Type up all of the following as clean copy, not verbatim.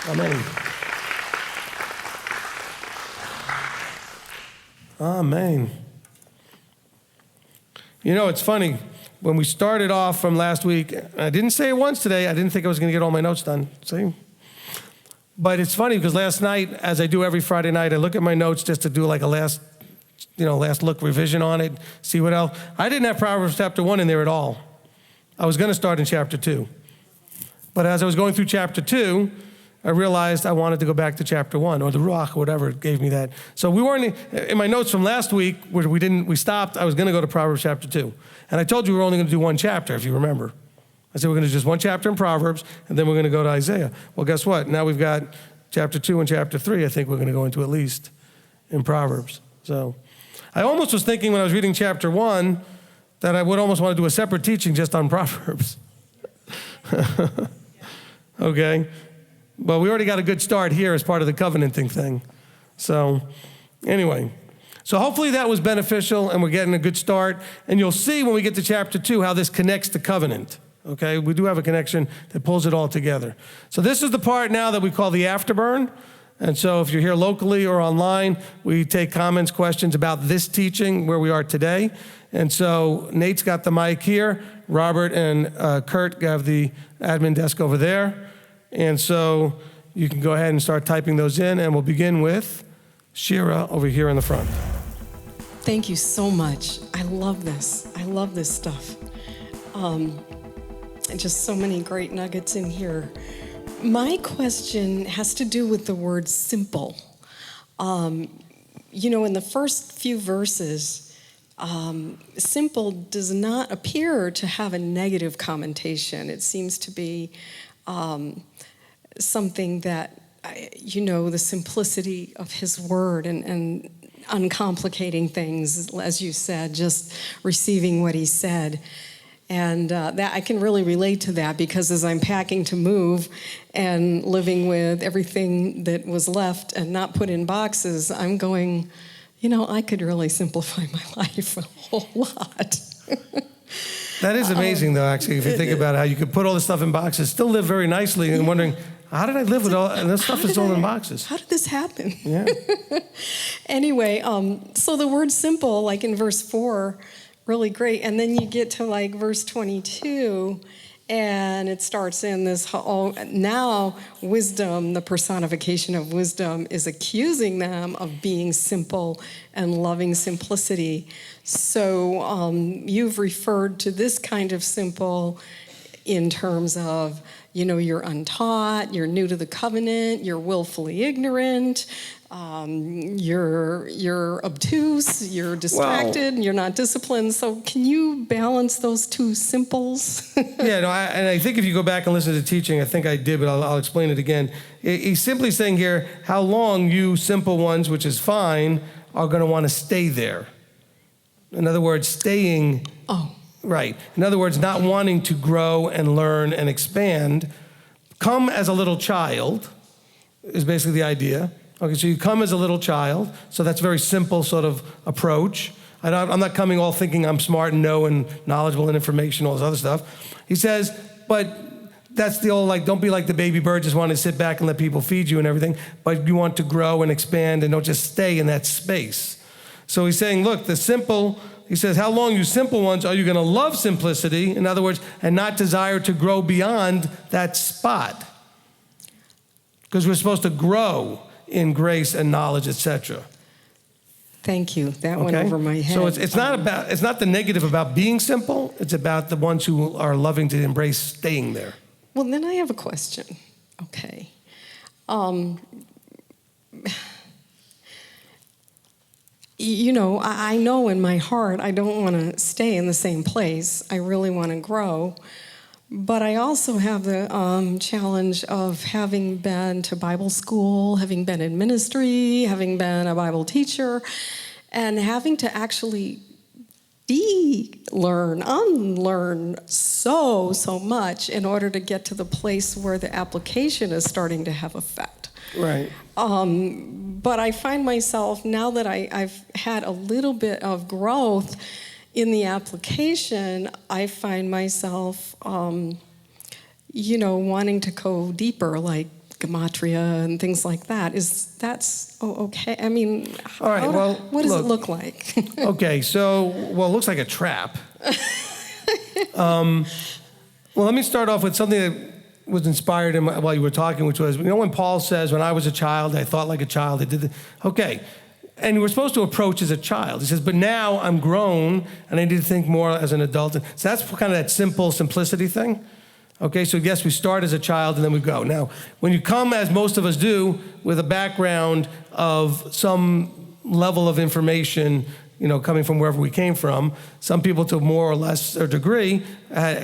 Amen. Amen. You know, it's funny. When we started off from last week, I didn't say it once today. I didn't think I was going to get all my notes done. See? But it's funny because last night, as I do every Friday night, I look at my notes just to do like a last look revision on it, see what else. I didn't have Proverbs chapter 1 in there at all. I was going to start in chapter 2. But as I was going through chapter 2, I realized I wanted to go back to chapter 1, or the Ruach, or whatever, it gave me that. So we weren't, in my notes from last week, where we stopped, I was going to go to Proverbs chapter 2. And I told you we were only going to do one chapter, if you remember. I said we're going to do just one chapter in Proverbs, and then we're going to go to Isaiah. Well, guess what? Now we've got chapter 2 and chapter 3, I think we're going to go into at least in Proverbs. So I almost was thinking when I was reading chapter 1 that I would almost want to do a separate teaching just on Proverbs. Okay? But we already got a good start here as part of the covenanting thing. So anyway, so hopefully that was beneficial and we're getting a good start. And you'll see when we get to chapter 2 how this connects to covenant. Okay, we do have a connection that pulls it all together. So this is the part now that we call the Afterburn. And so if you're here locally or online, we take comments, questions about this teaching, where we are today. And so Nate's got the mic here. Robert and Kurt have the admin desk over there. And so you can go ahead and start typing those in, and we'll begin with Shira over here in the front. Thank you so much. I love this. I love this stuff. Just so many great nuggets in here. My question has to do with the word simple. In the first few verses, simple does not appear to have a negative connotation. It seems to be something that, the simplicity of his word and uncomplicating things, as you said, just receiving what he said. And that I can really relate to that, because as I'm packing to move and living with everything that was left and not put in boxes, I'm going, I could really simplify my life a whole lot. That is amazing, though, actually, if you think about how you could put all this stuff in boxes, still live very nicely, and wondering, how did I live with all, and this stuff is all in boxes? How did this happen? Yeah. Anyway, so the word simple, like in verse 4, really great. And then you get to like verse 22, and it starts in this, now wisdom, the personification of wisdom, is accusing them of being simple and loving simplicity. So you've referred to this kind of simple in terms of, you're untaught, you're new to the covenant, you're willfully ignorant, you're obtuse, you're distracted, you're not disciplined. So can you balance those two simples? Yeah, and I think if you go back and listen to the teaching, I think I did, but I'll explain it again. He's simply saying here, how long you simple ones, which is fine, are going to want to stay there. In other words, staying. Oh. Right. In other words, not wanting to grow and learn and expand. Come as a little child is basically the idea. Okay, so you come as a little child, so that's a very simple sort of approach. I'm not coming all thinking I'm smart and know and knowledgeable and information, all this other stuff. He says, but that's the old, don't be like the baby bird, just want to sit back and let people feed you and everything, but you want to grow and expand and don't just stay in that space. So he's saying, look, he says, how long, you simple ones, are you going to love simplicity? In other words, and not desire to grow beyond that spot? Because we're supposed to grow in grace and knowledge, etc. Thank you. That went over my head. So it's not the negative about being simple. It's about the ones who are loving to embrace staying there. Well, then I have a question. Okay. I know in my heart I don't want to stay in the same place. I really want to grow. But I also have the challenge of having been to Bible school, having been in ministry, having been a Bible teacher, and having to actually unlearn so much in order to get to the place where the application is starting to have effect. Right. But I find myself, now that I've had a little bit of growth in the application, I find myself, wanting to go deeper, like gematria and things like that. Okay? I mean, All right, well, what does it look like? Okay, so, it looks like a trap. Well, let me start off with something that was inspired while you were talking, which was, when Paul says, when I was a child, I thought like a child, I did the, okay. And we're supposed to approach as a child. He says, but now I'm grown and I need to think more as an adult. So that's kind of that simple simplicity thing. Okay, so yes, we start as a child and then we go. Now, when you come, as most of us do, with a background of some level of information, coming from wherever we came from, some people to more or less a degree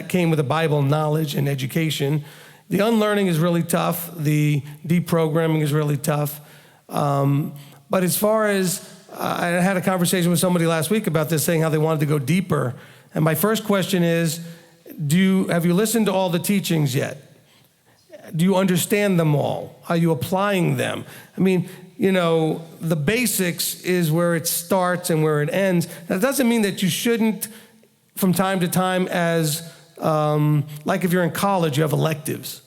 came with a Bible knowledge and education. The unlearning is really tough. The deprogramming is really tough. But as far as, I had a conversation with somebody last week about this, saying how they wanted to go deeper. And my first question is, have you listened to all the teachings yet? Do you understand them all? Are you applying them? I mean, the basics is where it starts and where it ends. That doesn't mean that you shouldn't, from time to time, as like if you're in college, you have electives.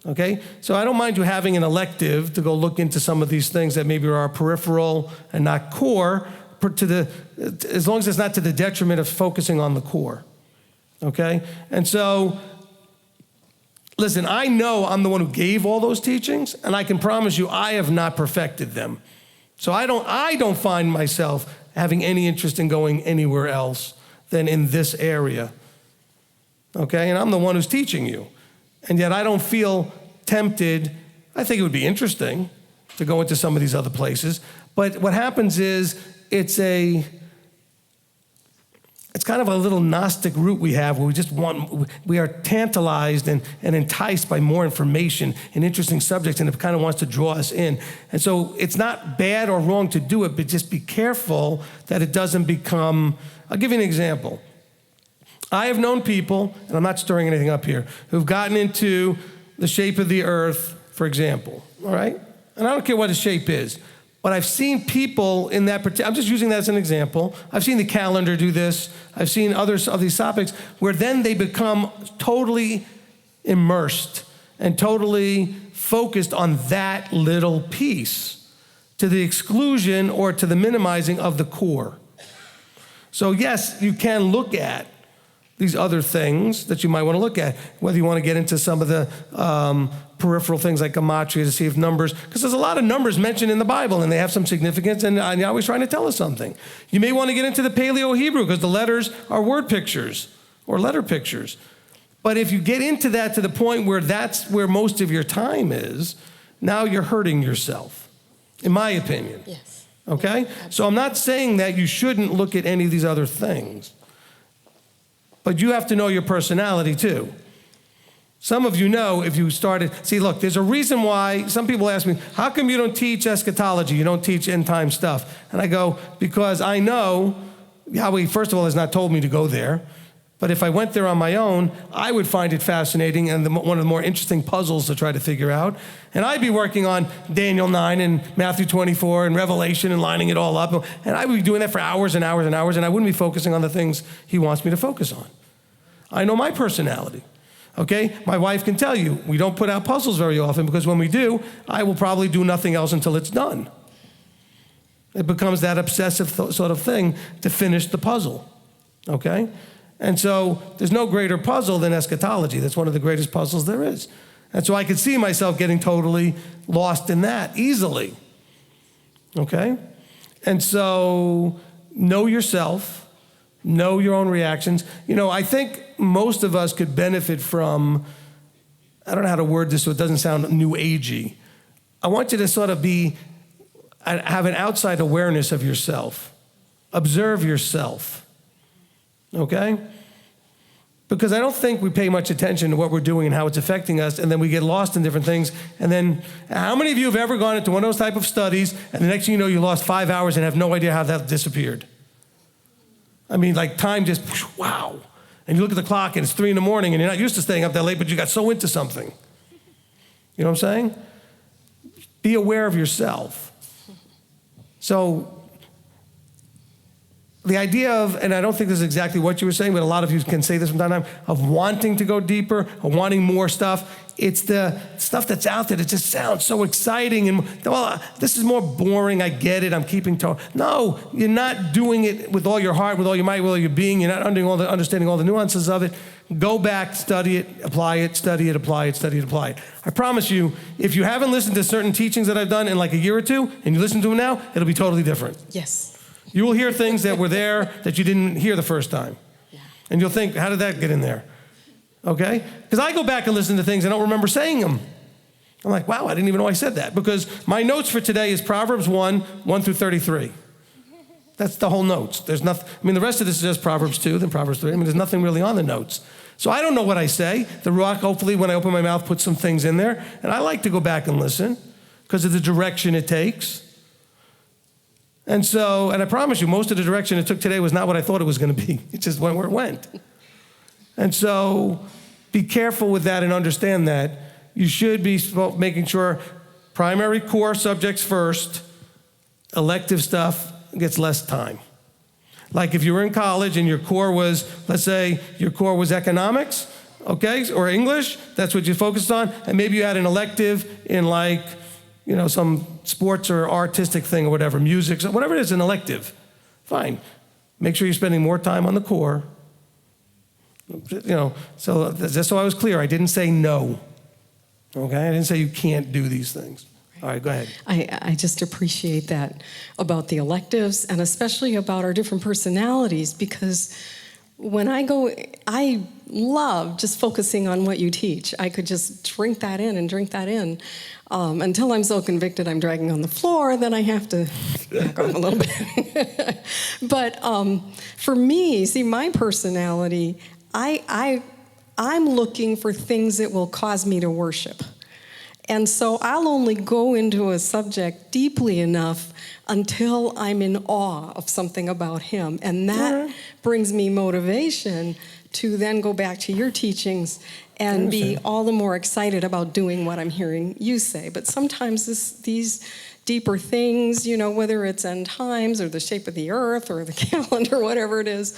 Okay? So I don't mind you having an elective to go look into some of these things that maybe are peripheral and not core, as long as it's not to the detriment of focusing on the core. Okay? And so, listen, I know I'm the one who gave all those teachings, and I can promise you I have not perfected them. So I don't find myself having any interest in going anywhere else than in this area. Okay? And I'm the one who's teaching you. And yet I don't feel tempted. I think it would be interesting to go into some of these other places. But what happens is it's kind of a little Gnostic route we have where we are tantalized and enticed by more information and interesting subjects, and it kind of wants to draw us in. And so it's not bad or wrong to do it, but just be careful that it doesn't become, I'll give you an example. I have known people, and I'm not stirring anything up here, who've gotten into the shape of the earth, for example, all right? And I don't care what the shape is, but I've seen people in that particular, I'm just using that as an example. I've seen the calendar do this. I've seen others of these topics where then they become totally immersed and totally focused on that little piece to the exclusion or to the minimizing of the core. So yes, you can look at these other things that you might want to look at, whether you want to get into some of the peripheral things like gematria to see if numbers, because there's a lot of numbers mentioned in the Bible and they have some significance and you're always trying to tell us something. You may want to get into the Paleo-Hebrew because the letters are word pictures or letter pictures. But if you get into that to the point where that's where most of your time is, now you're hurting yourself, in my opinion. Yes. Okay? So I'm not saying that you shouldn't look at any of these other things. But you have to know your personality too. Some of you know if you started, see, look, there's a reason why some people ask me, how come you don't teach eschatology? You don't teach end time stuff? And I go, because I know Yahweh, first of all, has not told me to go there. But if I went there on my own, I would find it fascinating and one of the more interesting puzzles to try to figure out. And I'd be working on Daniel 9 and Matthew 24 and Revelation and lining it all up. And I would be doing that for hours and hours and hours, and I wouldn't be focusing on the things he wants me to focus on. I know my personality, okay? My wife can tell you, we don't put out puzzles very often because when we do, I will probably do nothing else until it's done. It becomes that obsessive sort of thing to finish the puzzle, okay? And so there's no greater puzzle than eschatology. That's one of the greatest puzzles there is. And so I could see myself getting totally lost in that easily, okay? And so know yourself. Know your own reactions. I think most of us could benefit from, I don't know how to word this so it doesn't sound new agey. I want you to sort of have an outside awareness of yourself. Observe yourself. Okay? Because I don't think we pay much attention to what we're doing and how it's affecting us, and then we get lost in different things. And then, how many of you have ever gone into one of those type of studies, and the next thing you know, you lost 5 hours and have no idea how that disappeared? I mean, like time just, wow. And you look at the clock and it's 3 a.m. and you're not used to staying up that late, but you got so into something. You know what I'm saying? Be aware of yourself. So the idea of, and I don't think this is exactly what you were saying, but a lot of you can say this from time to time, of wanting to go deeper, of wanting more stuff. It's the stuff that's out there that just sounds so exciting. And, well, this is more boring. I get it. I'm keeping Torah. No, you're not doing it with all your heart, with all your might, with all your being. You're not understanding all the nuances of it. Go back, study it, apply it, study it, apply it, study it, apply it. I promise you, if you haven't listened to certain teachings that I've done in like a year or two, and you listen to them now, it'll be totally different. Yes. You will hear things that were there that you didn't hear the first time. Yeah. And you'll think, how did that get in there? Okay? Because I go back and listen to things and I don't remember saying them. I'm like, wow, I didn't even know I said that. Because my notes for today is Proverbs 1 through 33. That's the whole notes. There's nothing, I mean, the rest of this is just Proverbs 2, then Proverbs 3. I mean, there's nothing really on the notes. So I don't know what I say. The Ruach, hopefully, when I open my mouth, puts some things in there. And I like to go back and listen because of the direction it takes. And so, and I promise you, most of the direction it took today was not what I thought it was going to be. It just went where it went. And so be careful with that and understand that. You should be making sure primary core subjects first, elective stuff gets less time. Like if you were in college and your core was, let's say your core was economics, okay, or English, that's what you focused on, and maybe you had an elective in like, you know, some sports or artistic thing or whatever, music, so whatever it is, an elective, fine. Make sure you're spending more time on the core. You know, so just so I was clear, I didn't say no, okay? I didn't say you can't do these things. All right, go ahead. I just appreciate that about the electives and especially about our different personalities, because when I love just focusing on what you teach. I could just drink that in until I'm so convicted I'm dragging on the floor, then I have to back off a little bit. But for me, see, my personality, I'm looking for things that will cause me to worship. And so I'll only go into a subject deeply enough until I'm in awe of something about him. And that brings me motivation to then go back to your teachings and be all the more excited about doing what I'm hearing you say. But sometimes these deeper things, you know, whether it's end times or the shape of the earth or the calendar, whatever it is,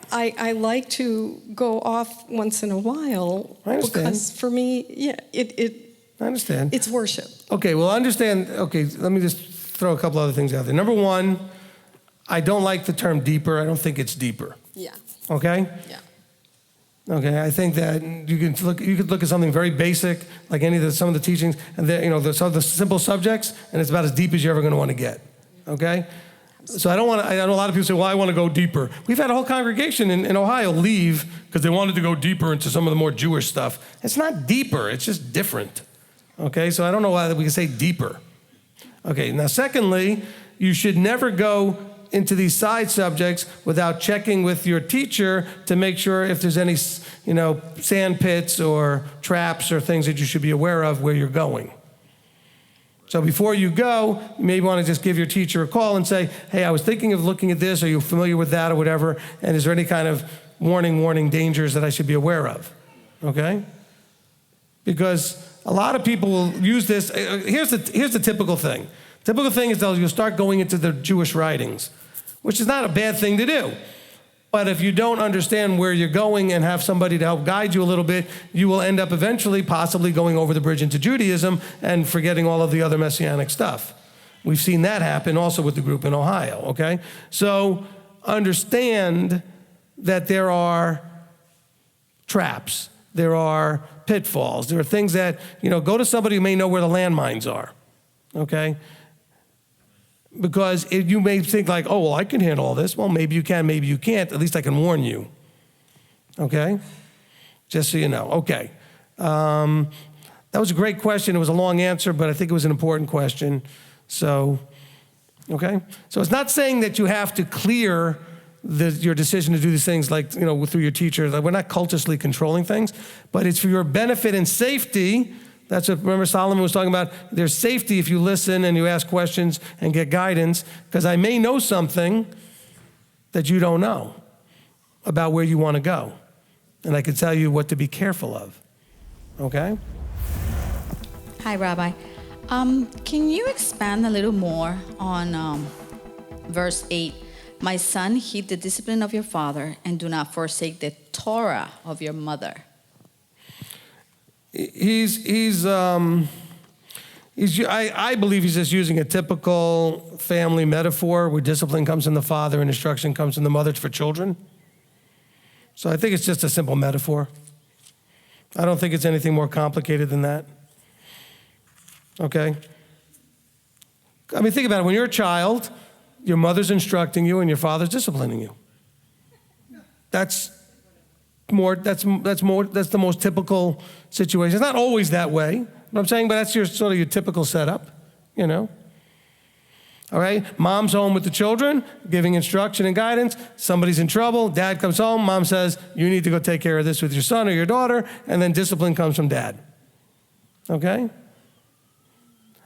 I like to go off once in a while because for me, I understand. It's worship. Okay, well, understand. Okay, let me just throw a couple other things out there. Number one, I don't like the term deeper. I don't think it's deeper. Yeah. Okay? Yeah. Okay, I think that you could look at something very basic, like some of the teachings, and the simple subjects, and it's about as deep as you're ever going to want to get. Okay? So I know a lot of people say, well, I want to go deeper. We've had a whole congregation in Ohio leave because they wanted to go deeper into some of the more Jewish stuff. It's not deeper, it's just different. Okay, so I don't know why we can say deeper. Okay, now secondly, you should never go into these side subjects without checking with your teacher to make sure if there's any, sand pits or traps or things that you should be aware of where you're going. So before you go, you may want to just give your teacher a call and say, hey, I was thinking of looking at this. Are you familiar with that or whatever? And is there any kind of warning dangers that I should be aware of? Okay? Because a lot of people will use this. Here's the typical thing. Typical thing is you'll start going into the Jewish writings, which is not a bad thing to do. But if you don't understand where you're going and have somebody to help guide you a little bit, you will end up eventually possibly going over the bridge into Judaism and forgetting all of the other Messianic stuff. We've seen that happen also with the group in Ohio, okay? So understand that there are traps, there are pitfalls, there are things that, go to somebody who may know where the landmines are, okay? Because you may think like, oh, well, I can handle all this. Well, maybe you can, maybe you can't. At least I can warn you. Okay? Just so you know. Okay. That was a great question. It was a long answer, but I think it was an important question. So, okay? So it's not saying that you have to clear your decision to do these things like, through your teacher. Like, we're not cultistly controlling things, but it's for your benefit and safety. That's what, remember Solomon was talking about, there's safety if you listen and you ask questions and get guidance, because I may know something that you don't know about where you want to go. And I can tell you what to be careful of. Okay? Hi, Rabbi. Can you expand a little more on verse 8? My son, heed the discipline of your father, and do not forsake the Torah of your mother. I believe he's just using a typical family metaphor where discipline comes from the father and instruction comes from the mother for children. So I think it's just a simple metaphor. I don't think it's anything more complicated than that. Okay? I mean, think about it. When you're a child, your mother's instructing you and your father's disciplining you. That's the most typical situation. It's not always that way, you know what I'm saying, but that's sort of your typical setup, you know. All right, mom's home with the children, giving instruction and guidance. Somebody's in trouble, dad comes home, mom says, you need to go take care of this with your son or your daughter, and then discipline comes from dad. Okay?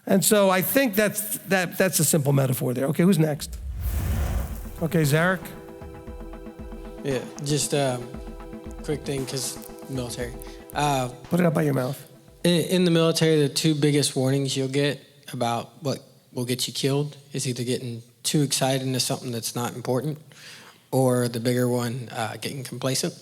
And so I think that's a simple metaphor there. Okay, who's next? Okay, Zarek. Yeah, just quick thing, because military. Put it up by your mouth. In the military, the two biggest warnings you'll get about what will get you killed is either getting too excited into something that's not important, or the bigger one, getting complacent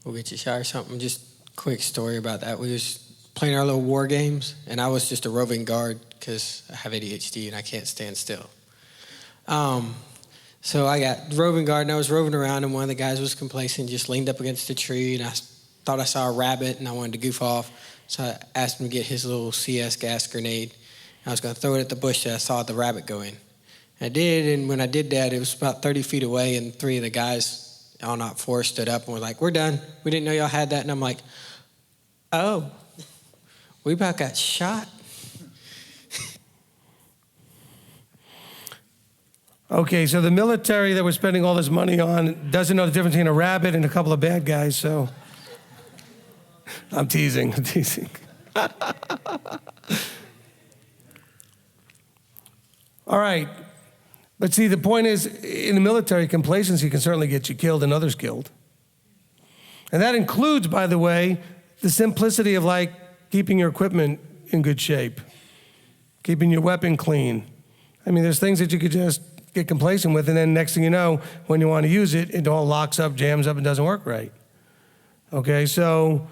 will get you shot or something. Just quick story about that. We was playing our little war games, and I was just a roving guard because I have ADHD and I can't stand still. So I got roving guard, and I was roving around, and one of the guys was complacent, just leaned up against a tree, and I thought I saw a rabbit, and I wanted to goof off. So I asked him to get his little CS gas grenade. I was going to throw it at the bush that I saw the rabbit go in. I did, and when I did that, it was about 30 feet away, and three of the guys on Op 4 stood up and were like, we're done. We didn't know y'all had that. And I'm like, oh, we about got shot. Okay, so the military that we're spending all this money on doesn't know the difference between a rabbit and a couple of bad guys, so I'm teasing. All right. But see, the point is, in the military, complacency can certainly get you killed and others killed. And that includes, by the way, the simplicity of like keeping your equipment in good shape, keeping your weapon clean. I mean, there's things that you could just get complacent with, and then next thing you know, when you want to use it, it all locks up, jams up, and doesn't work right. Okay, so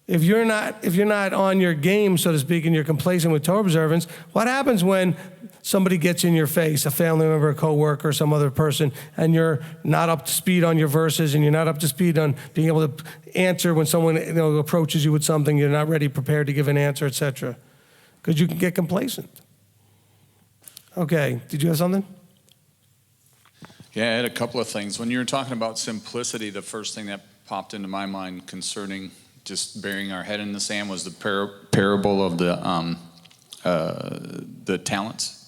if you're not on your game, so to speak, and you're complacent with Torah observance, what happens when somebody gets in your face, a family member, a coworker, some other person, and you're not up to speed on your verses, and you're not up to speed on being able to answer when someone approaches you with something, you're not ready, prepared to give an answer, etc. Because you can get complacent. Okay, did you have something? Yeah, I had a couple of things. When you were talking about simplicity, the first thing that popped into my mind concerning just burying our head in the sand was the parable of the talents.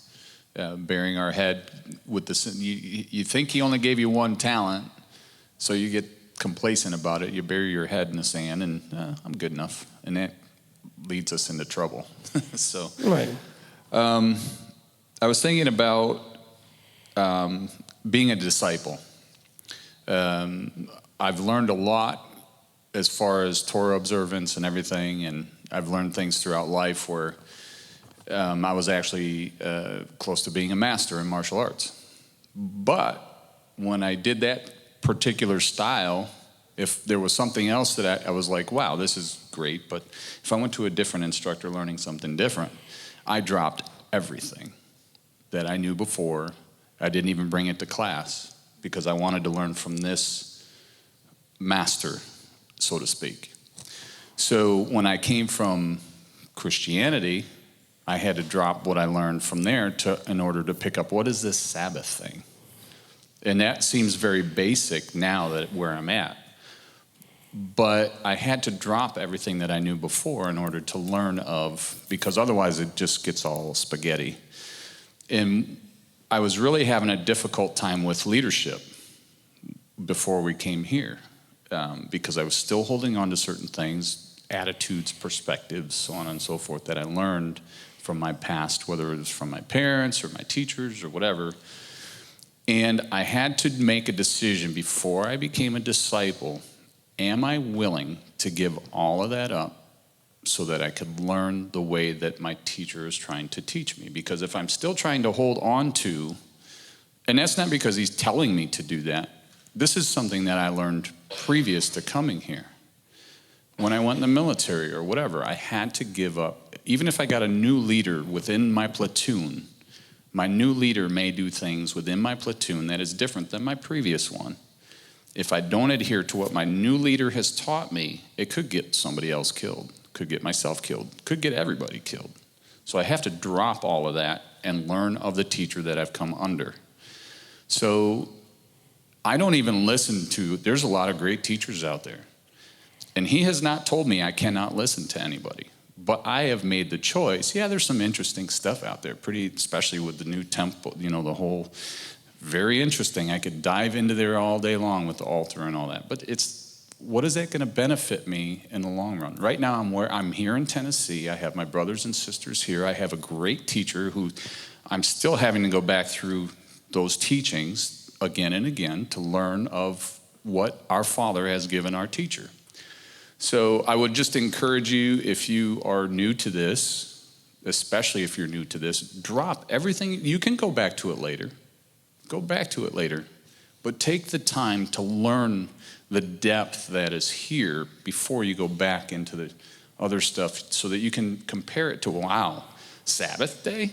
Burying our head with the you think he only gave you one talent, so you get complacent about it. You bury your head in the sand, and I'm good enough, and that leads us into trouble. So, right. I was thinking about being a disciple. I've learned a lot as far as Torah observance and everything, and I've learned things throughout life where I was actually close to being a master in martial arts. But when I did that particular style, if there was something else that I was like, wow, this is great, but if I went to a different instructor learning something different, I dropped everything that I knew before. I didn't even bring it to class because I wanted to learn from this master, so to speak. So when I came from Christianity, I had to drop what I learned from there in order to pick up what is this Sabbath thing. And that seems very basic now that where I'm at. But I had to drop everything that I knew before in order to learn because otherwise it just gets all spaghetti. And I was really having a difficult time with leadership before we came here because I was still holding on to certain things, attitudes, perspectives, so on and so forth, that I learned from my past, whether it was from my parents or my teachers or whatever. And I had to make a decision before I became a disciple. Am I willing to give all of that up so that I could learn the way that my teacher is trying to teach me? Because if I'm still trying to hold on to And that's not because he's telling me to do that. This is something that I learned previous to coming here. When I went in the military or whatever, I had to give up. Even if I got a new leader within my platoon, my new leader may do things within my platoon that is different than my previous one. If I don't adhere to what my new leader has taught me, it could get somebody else killed, could get myself killed, could get everybody killed. So I have to drop all of that and learn of the teacher that I've come under. So I don't even listen to, there's a lot of great teachers out there. And he has not told me I cannot listen to anybody. But I have made the choice. Yeah, there's some interesting stuff out there, pretty, especially with the new temple, the whole, very interesting. I could dive into there all day long with the altar and all that. But what is that going to benefit me in the long run? Right now, I'm here in Tennessee. I have my brothers and sisters here. I have a great teacher who I'm still having to go back through those teachings again and again to learn of what our Father has given our teacher. So I would just encourage you, if you are new to this, especially if you're new to this, drop everything. You can go back to it later. Go back to it later. But take the time to learn the depth that is here before you go back into the other stuff so that you can compare it to, wow, Sabbath day?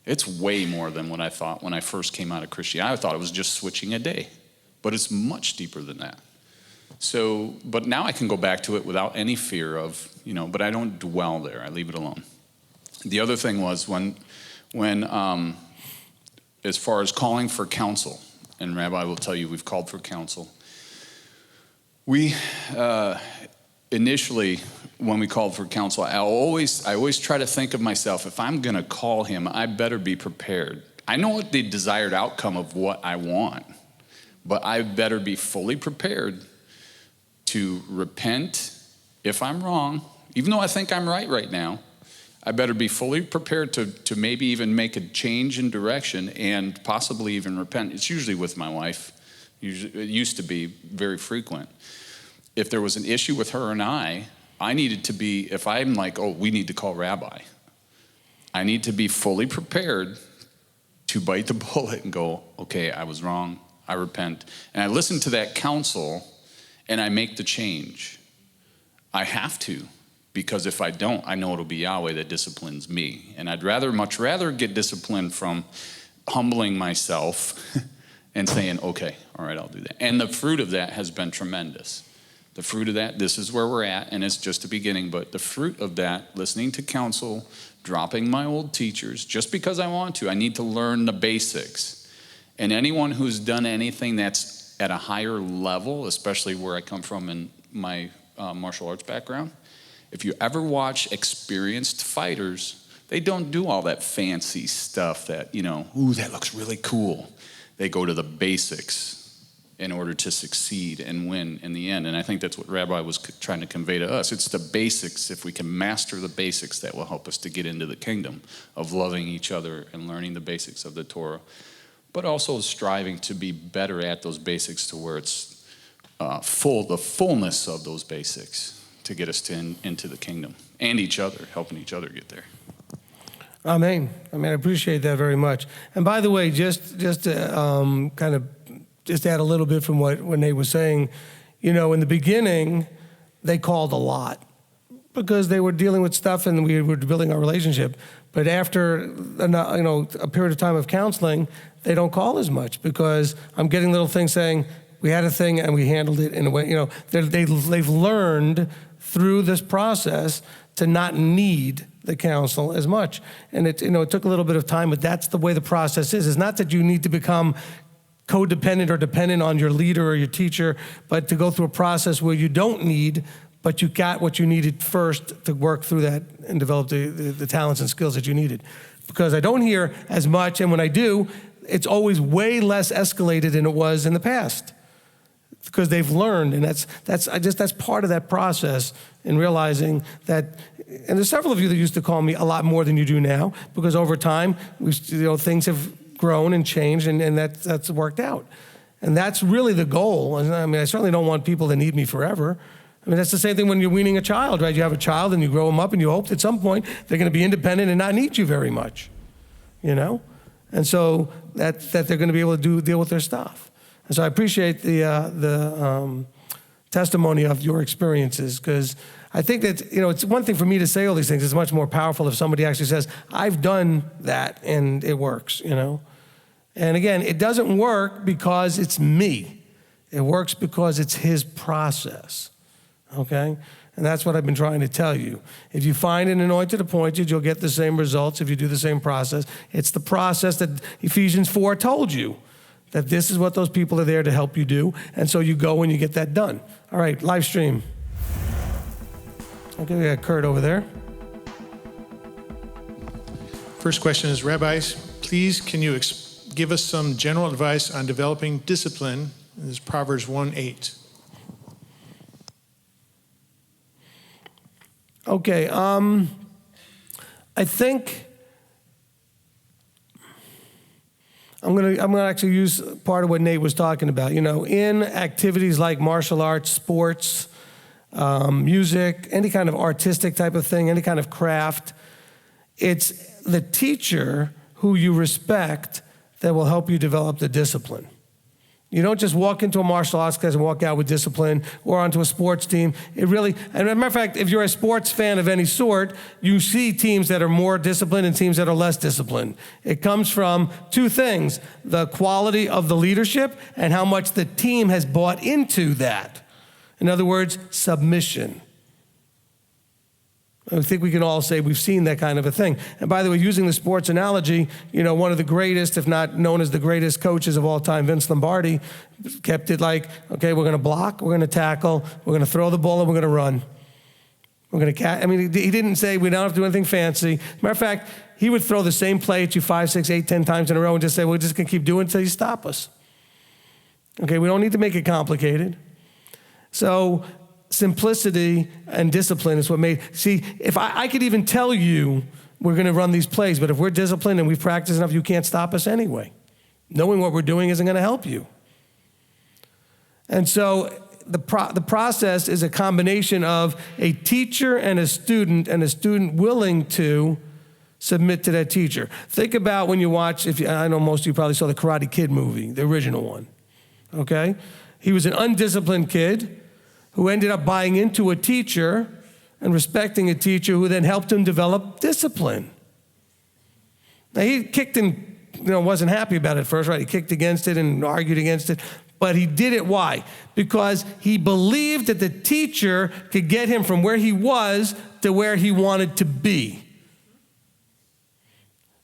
It's way more than what I thought when I first came out of Christianity. I thought it was just switching a day. But it's much deeper than that. So, but now I can go back to it without any fear of, but I don't dwell there. I leave it alone. The other thing was when as far as calling for counsel, and Rabbi will tell you we've called for counsel. We initially, when we called for counsel, I always try to think of myself, if I'm going to call him, I better be prepared. I know what the desired outcome of what I want, but I better be fully prepared to repent if I'm wrong, even though I think I'm right now. I better be fully prepared to maybe even make a change in direction and possibly even repent. It's usually with my wife. It used to be very frequent. If there was an issue with her and I needed to be, if I'm like, oh, we need to call Rabbi, I need to be fully prepared to bite the bullet and go, okay, I was wrong, I repent. And I listen to that counsel and I make the change. I have to. Because if I don't, I know it'll be Yahweh that disciplines me. And I'd much rather get disciplined from humbling myself and saying, okay, all right, I'll do that. And the fruit of that has been tremendous. The fruit of that, this is where we're at, and it's just the beginning, but the fruit of that, listening to counsel, dropping my old teachers, just because I want to, I need to learn the basics. And anyone who's done anything that's at a higher level, especially where I come from in my martial arts background, if you ever watch experienced fighters, they don't do all that fancy stuff that, ooh, that looks really cool. They go to the basics in order to succeed and win in the end. And I think that's what Rabbi was trying to convey to us. It's the basics. If we can master the basics, that will help us to get into the kingdom of loving each other and learning the basics of the Torah, but also striving to be better at those basics to where it's the fullness of those basics, to get us into the kingdom and each other, helping each other get there. Amen. I appreciate that very much. And by the way, just to add a little bit from what Nate was saying, in the beginning, they called a lot because they were dealing with stuff and we were building our relationship. But after a period of time of counseling, they don't call as much because I'm getting little things saying, we had a thing and we handled it in a way, they've learned through this process to not need the counsel as much. And it took a little bit of time, but that's the way the process is. It's not that you need to become codependent or dependent on your leader or your teacher, but to go through a process where you don't need, but you got what you needed first to work through that and develop the talents and skills that you needed. Because I don't hear as much, and when I do, it's always way less escalated than it was in the past. Because they've learned, and that's part of that process in realizing that. And there's several of you that used to call me a lot more than you do now, because over time, things have grown and changed, and that's worked out. And that's really the goal. I certainly don't want people that need me forever. That's the same thing when you're weaning a child, right? You have a child and you grow them up, and you hope at some point they're going to be independent and not need you very much, And so that they're going to be able to deal with their stuff. And so I appreciate the testimony of your experiences, because I think that, it's one thing for me to say all these things. It's much more powerful if somebody actually says, I've done that and it works, And again, it doesn't work because it's me. It works because it's his process, okay? And that's what I've been trying to tell you. If you find an anointed appointed, you'll get the same results if you do the same process. It's the process that Ephesians 4 told you, that this is what those people are there to help you do. And so you go and you get that done. All right, live stream. Okay, we got Kurt over there. First question is, Rabbis, please can you give us some general advice on developing discipline? This is Proverbs 1:8. Okay, I think I'm gonna actually use part of what Nate was talking about. In activities like martial arts, sports, music, any kind of artistic type of thing, any kind of craft, it's the teacher who you respect that will help you develop the discipline. You don't just walk into a martial arts class and walk out with discipline, or onto a sports team. And as a matter of fact, if you're a sports fan of any sort, you see teams that are more disciplined and teams that are less disciplined. It comes from two things: the quality of the leadership and how much the team has bought into that. In other words, submission. I think we can all say we've seen that kind of a thing. And by the way, using the sports analogy, one of the greatest, if not known as the greatest coaches of all time, Vince Lombardi, kept it like, okay, we're going to block, we're going to tackle, we're going to throw the ball, and we're going to run. We're going to he didn't say we don't have to do anything fancy. Matter of fact, he would throw the same play at you 5, 6, 8, 10 times in a row and just say, we're just going to keep doing it until you stop us. Okay, we don't need to make it complicated. So simplicity and discipline is what made, if I could even tell you we're going to run these plays, but if we're disciplined and we've practiced enough, you can't stop us anyway. Knowing what we're doing isn't going to help you. And so the process is a combination of a teacher and a student willing to submit to that teacher. Think about when you watch, I know most of you probably saw the Karate Kid movie, the original one, okay? He was an undisciplined kid who ended up buying into a teacher and respecting a teacher who then helped him develop discipline. Now, he kicked and wasn't happy about it at first, right? He kicked against it and argued against it, but he did it. Why? Because he believed that the teacher could get him from where he was to where he wanted to be.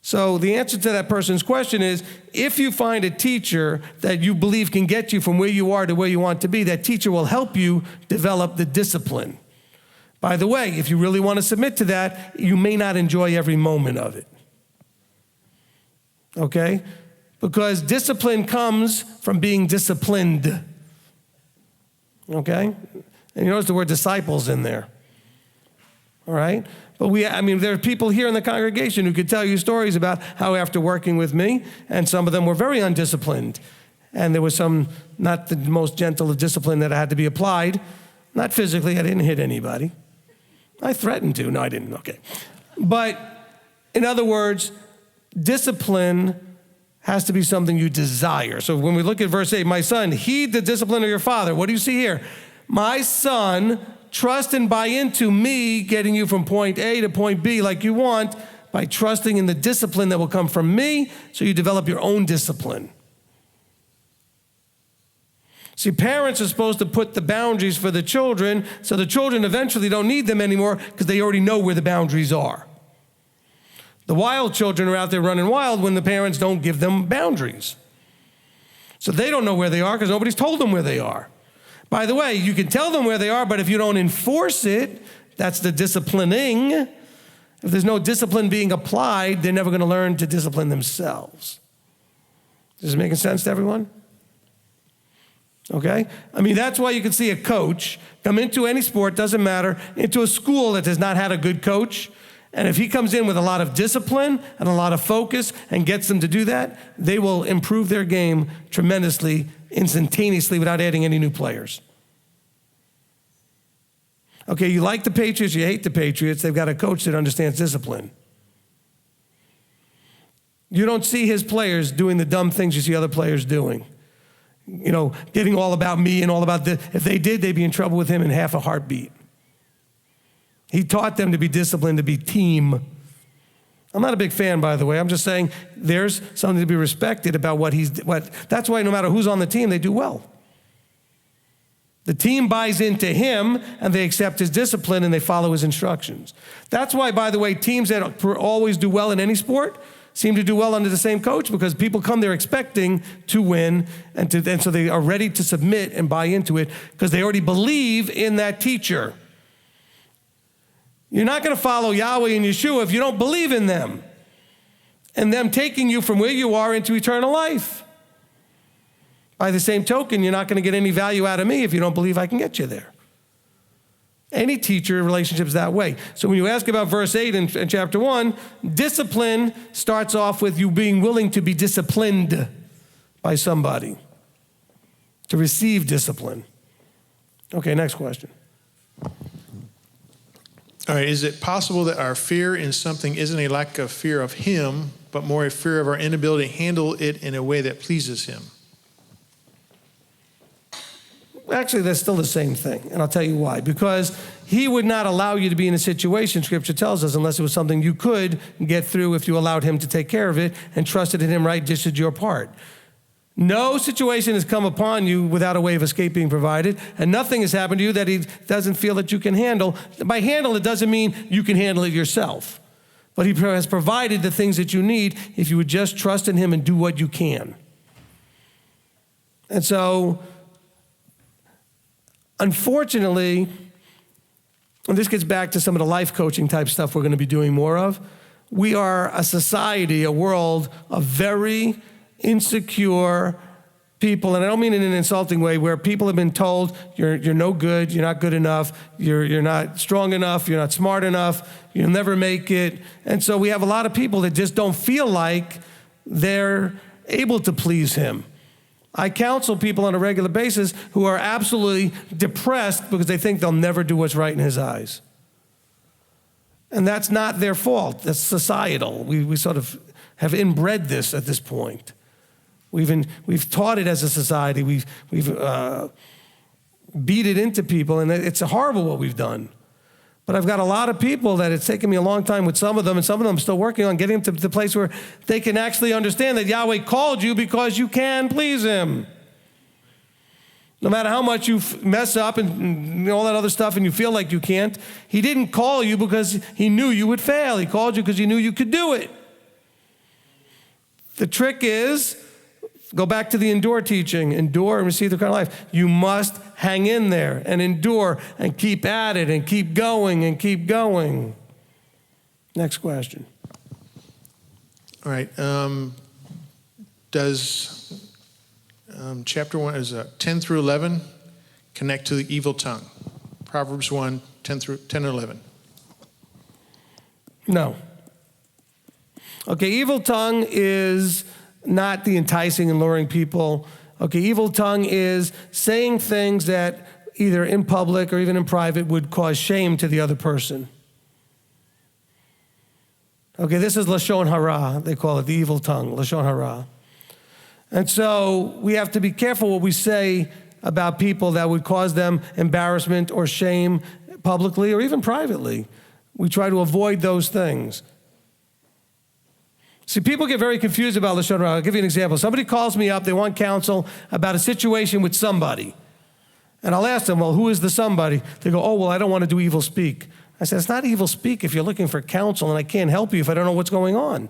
So the answer to that person's question is, if you find a teacher that you believe can get you from where you are to where you want to be, that teacher will help you develop the discipline. By the way, if you really want to submit to that, you may not enjoy every moment of it. Okay? Because discipline comes from being disciplined. Okay? And you notice the word disciples in there. All right? But there are people here in the congregation who could tell you stories about how after working with me, and some of them were very undisciplined, and there was some, not the most gentle of discipline that had to be applied. Not physically, I didn't hit anybody. I threatened to. No, I didn't. Okay. But in other words, discipline has to be something you desire. So when we look at verse 8, my son, heed the discipline of your father. What do you see here? My son, trust and buy into me getting you from point A to point B like you want by trusting in the discipline that will come from me, so you develop your own discipline. See, parents are supposed to put the boundaries for the children so the children eventually don't need them anymore because they already know where the boundaries are. The wild children are out there running wild when the parents don't give them boundaries. So they don't know where they are because nobody's told them where they are. By the way, you can tell them where they are, but if you don't enforce it, that's the disciplining. If there's no discipline being applied, they're never going to learn to discipline themselves. Is this making sense to everyone? Okay? That's why you can see a coach come into any sport, doesn't matter, into a school that has not had a good coach. And if he comes in with a lot of discipline and a lot of focus and gets them to do that, they will improve their game tremendously, instantaneously, without adding any new players. Okay, you like the Patriots, you hate the Patriots. They've got a coach that understands discipline. You don't see his players doing the dumb things you see other players doing. Getting all about me and all about this. If they did, they'd be in trouble with him in half a heartbeat. He taught them to be disciplined, to be team. I'm not a big fan, by the way. I'm just saying there's something to be respected about what that's why no matter who's on the team, they do well. The team buys into him, and they accept his discipline, and they follow his instructions. That's why, by the way, teams that always do well in any sport seem to do well under the same coach, because people come there expecting to win, and so they are ready to submit and buy into it because they already believe in that teacher. You're not going to follow Yahweh and Yeshua if you don't believe in them and them taking you from where you are into eternal life. By the same token, you're not going to get any value out of me if you don't believe I can get you there. Any teacher relationship is that way. So when you ask about verse 8 in chapter 1, discipline starts off with you being willing to be disciplined by somebody, to receive discipline. Okay, next question. All right, is it possible that our fear in something isn't a lack of fear of him, but more a fear of our inability to handle it in a way that pleases him? Actually, that's still the same thing, and I'll tell you why. Because he would not allow you to be in a situation, Scripture tells us, unless it was something you could get through if you allowed him to take care of it and trusted in him, right, just did your part. No situation has come upon you without a way of escape being provided, and nothing has happened to you that he doesn't feel that you can handle. By handle, it doesn't mean you can handle it yourself, but he has provided the things that you need if you would just trust in him and do what you can. And so, unfortunately, and this gets back to some of the life coaching type stuff we're going to be doing more of, we are a society, a world of very insecure people, and I don't mean it in an insulting way, where people have been told you're no good, you're not good enough, you're not strong enough, you're not smart enough, you'll never make it. And so we have a lot of people that just don't feel like they're able to please him. I counsel people on a regular basis who are absolutely depressed because they think they'll never do what's right in his eyes. And that's not their fault. That's societal. We sort of have inbred this at this point. We've taught it as a society. We've beat it into people, and it's horrible what we've done. But I've got a lot of people that it's taken me a long time with some of them, and some of them I'm still working on getting them to the place where they can actually understand that Yahweh called you because you can please him. No matter how much you mess up and all that other stuff and you feel like you can't, he didn't call you because he knew you would fail. He called you because he knew you could do it. The trick is, go back to the endure teaching. Endure and receive the crown of life. You must hang in there and endure and keep at it and keep going and keep going. Next question. All right. Does chapter 1, is 10 through 11 connect to the evil tongue? Proverbs 1, 10 and 11. No. Okay, evil tongue is not the enticing and luring people. Okay, evil tongue is saying things that either in public or even in private would cause shame to the other person. Okay, this is LaShon HaRa. They call it the evil tongue, LaShon HaRa. And so we have to be careful what we say about people that would cause them embarrassment or shame publicly or even privately. We try to avoid those things. See, people get very confused about LaShon HaRa. I'll give you an example. Somebody calls me up, they want counsel about a situation with somebody. And I'll ask them, well, who is the somebody? They go, oh, well, I don't want to do evil speak. I said, it's not evil speak if you're looking for counsel, and I can't help you if I don't know what's going on.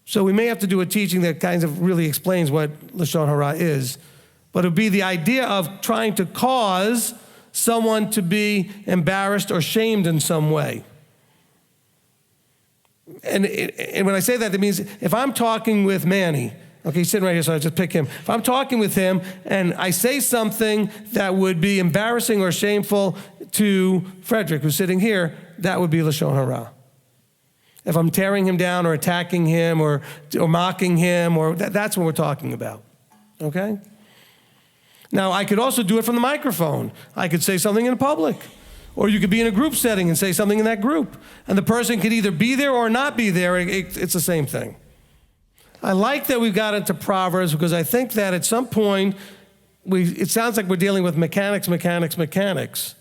So we may have to do a teaching that kind of really explains what LaShon HaRa is. But it would be the idea of trying to cause someone to be embarrassed or shamed in some way. And when I say that, that means if I'm talking with Manny, okay, he's sitting right here, so I just pick him. If I'm talking with him and I say something that would be embarrassing or shameful to Frederick, who's sitting here, that would be LaShon HaRa. If I'm tearing him down or attacking him or mocking him, or that's what we're talking about, okay? Now, I could also do it from the microphone. I could say something in public. Or you could be in a group setting and say something in that group. And the person could either be there or not be there. It's the same thing. I like that we got into Proverbs because I think that at some point, it sounds like we're dealing with mechanics.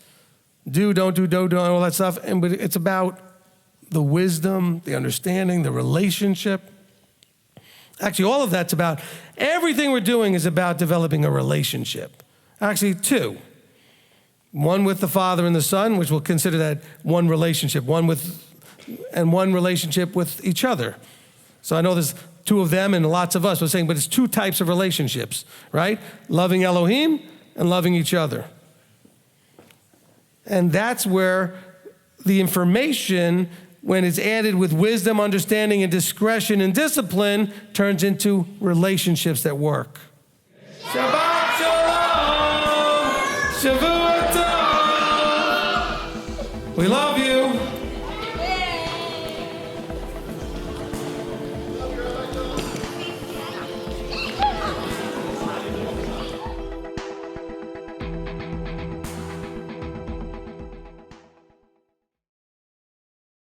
Do, don't do, all that stuff. But it's about the wisdom, the understanding, the relationship. Actually, all of that's about, everything we're doing is about developing a relationship. Actually, two. One with the Father and the Son, which we'll consider that one relationship, and one relationship with each other. So I know there's two of them and lots of us. We're saying, but it's two types of relationships, right? Loving Elohim and loving each other. And that's where the information, when it's added with wisdom, understanding, and discretion and discipline, turns into relationships that work. Shabbat Shalom! Shavua Tov! We love you!